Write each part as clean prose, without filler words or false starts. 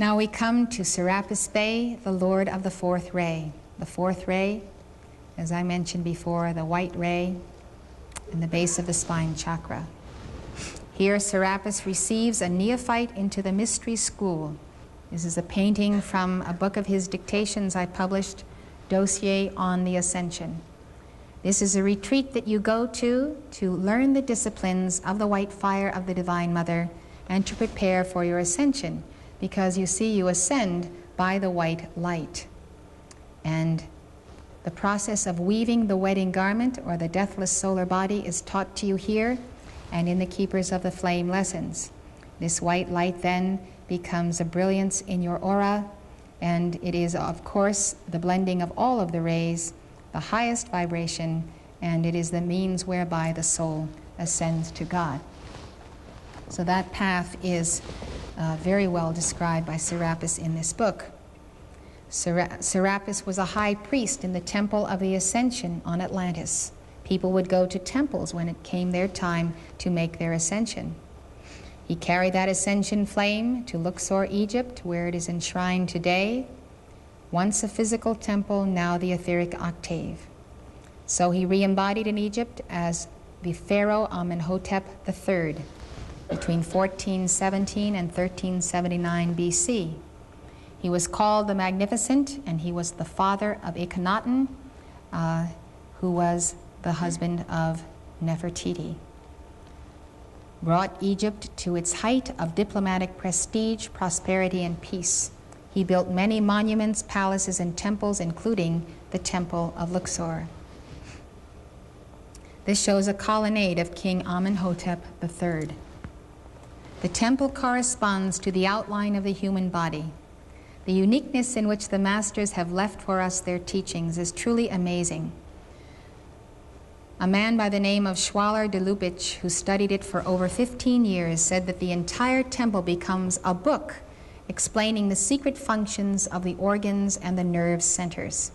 Now we come to Serapis Bey, the Lord of the fourth ray. The fourth ray, as I mentioned before, the white ray in the base of the spine chakra. Here Serapis receives a neophyte into the mystery school. This is a painting from a book of his dictations I published, Dossier on the Ascension. This is a retreat that you go to learn the disciplines of the white fire of the Divine Mother and to prepare for your ascension, because you see, you ascend by the white light. And the process of weaving the wedding garment or the deathless solar body is taught to you here and in the Keepers of the Flame lessons. This white light then becomes a brilliance in your aura, and it is, of course, the blending of all of the rays, the highest vibration, and it is the means whereby the soul ascends to God. So that path is very well described by Serapis in this book. Serapis was a high priest in the Temple of the Ascension on Atlantis. People would go to temples when it came their time to make their ascension. He carried that ascension flame to Luxor, Egypt, where it is enshrined today. Once a physical temple, now the etheric octave. So he re-embodied in Egypt as the Pharaoh Amenhotep III between 1417 and 1379 BC. He was called the Magnificent, and he was the father of Akhenaten, who was the husband of Nefertiti. Brought Egypt to its height of diplomatic prestige, prosperity, and peace. He built many monuments, palaces, and temples, including the Temple of Luxor. This shows a colonnade of King Amenhotep III. The temple corresponds to the outline of the human body. The uniqueness in which the masters have left for us their teachings is truly amazing. A man by the name of Schwaller de Lubitsch, who studied it for over 15 years, said that the entire temple becomes a book explaining the secret functions of the organs and the nerve centers.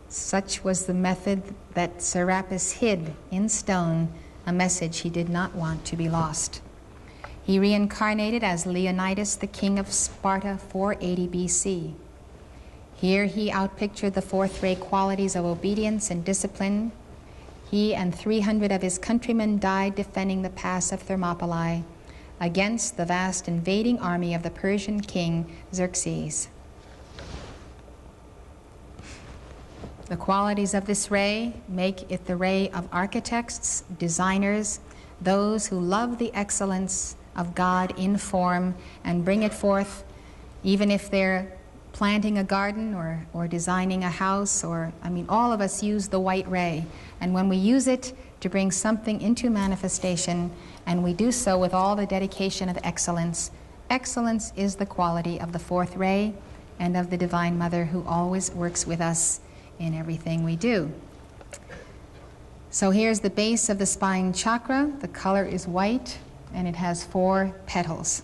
Such was the method that Serapis hid in stone, a message he did not want to be lost. He reincarnated as Leonidas, the king of Sparta, 480 BC. Here he outpictured the fourth ray qualities of obedience and discipline. He and 300 of his countrymen died defending the pass of Thermopylae against the vast invading army of the Persian king Xerxes. The qualities of this ray make it the ray of architects, designers, those who love the excellence of God in form and bring it forth, even if they're planting a garden or designing a house, or, I mean, all of us use the white ray. And when we use it to bring something into manifestation, and we do so with all the dedication of excellence, excellence is the quality of the fourth ray and of the Divine Mother, who always works with us in everything we do. So here's the base of the spine chakra. The color is white, and it has 4 petals.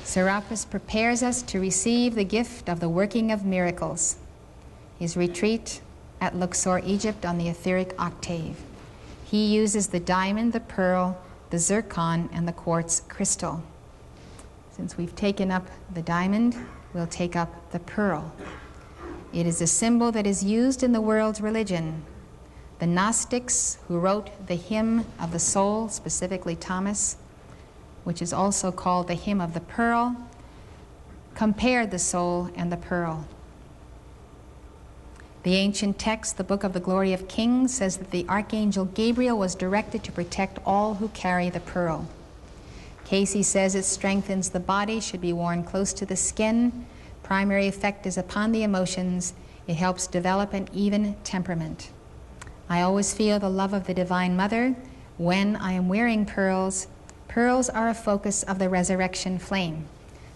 Serapis prepares us to receive the gift of the working of miracles. His retreat at Luxor, Egypt, on the etheric octave. He uses the diamond, the pearl, the zircon, and the quartz crystal. Since we've taken up the diamond, we'll take up the pearl. It is a symbol that is used in the world's religion. The Gnostics, who wrote the Hymn of the Soul, specifically Thomas, which is also called the Hymn of the Pearl, compared the soul and the pearl. The ancient text, the Book of the Glory of Kings, says that the Archangel Gabriel was directed to protect all who carry the pearl. Casey says it strengthens the body, should be worn close to the skin. Primary effect is upon the emotions. It helps develop an even temperament. I always feel the love of the Divine Mother when I am wearing pearls. Pearls are a focus of the resurrection flame.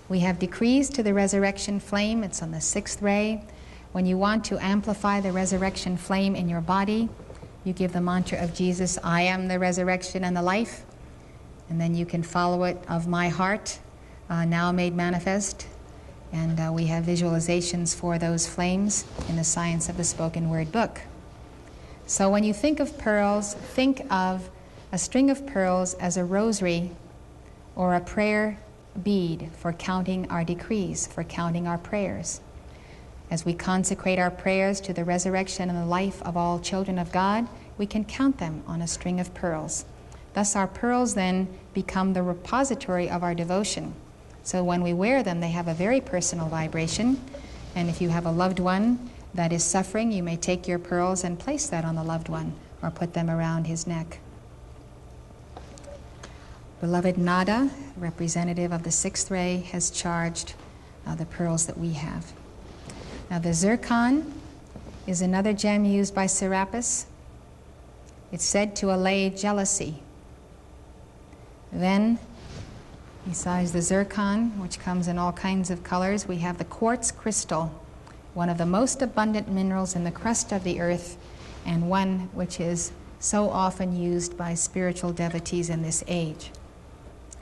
We have decrees to the resurrection flame. It's on the 6th ray. When you want to amplify the resurrection flame in your body, you give the mantra of Jesus, I am the resurrection and the life. And then you can follow it, of my heart, now made manifest. And we have visualizations for those flames in the Science of the Spoken Word book. So when you think of pearls, think of a string of pearls as a rosary or a prayer bead for counting our decrees, for counting our prayers. As we consecrate our prayers to the resurrection and the life of all children of God, we can count them on a string of pearls. Thus our pearls then become the repository of our devotion. So when we wear them, they have a very personal vibration. And if you have a loved one that is suffering, you may take your pearls and place that on the loved one or put them around his neck. Beloved Nada, representative of the sixth ray, has charged the pearls that we have. Now the zircon is another gem used by Serapis. It's said to allay jealousy. Then, besides the zircon, which comes in all kinds of colors, we have the quartz crystal, one of the most abundant minerals in the crust of the earth, and one which is so often used by spiritual devotees in this age.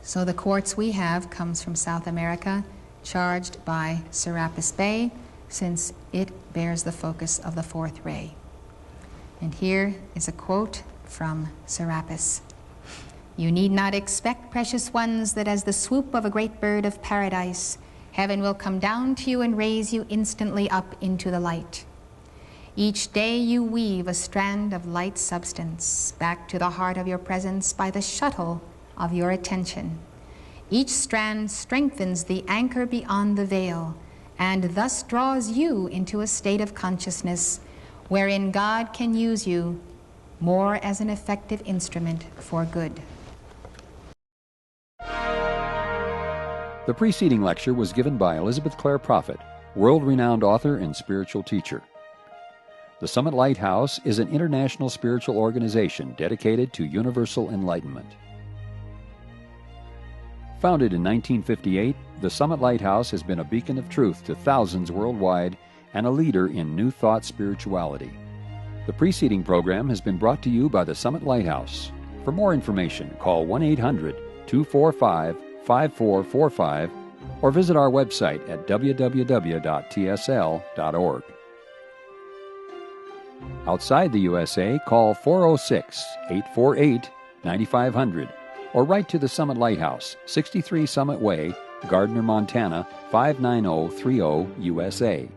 So the quartz we have comes from South America, charged by Serapis Bey, since it bears the focus of the fourth ray. And here is a quote from Serapis. "You need not expect, precious ones, that as the swoop of a great bird of paradise, heaven will come down to you and raise you instantly up into the light. Each day you weave a strand of light substance back to the heart of your presence by the shuttle of your attention. Each strand strengthens the anchor beyond the veil, and thus draws you into a state of consciousness wherein God can use you more as an effective instrument for good." The preceding lecture was given by Elizabeth Clare Prophet, world-renowned author and spiritual teacher. The Summit Lighthouse is an international spiritual organization dedicated to universal enlightenment. Founded in 1958, the Summit Lighthouse has been a beacon of truth to thousands worldwide and a leader in New Thought spirituality. The preceding program has been brought to you by the Summit Lighthouse. For more information, call 1-800-245-5445 or visit our website at www.tsl.org. Outside the USA, call 406-848-9500 or write to the Summit Lighthouse, 63 Summit Way, Gardner, Montana, 59030, USA.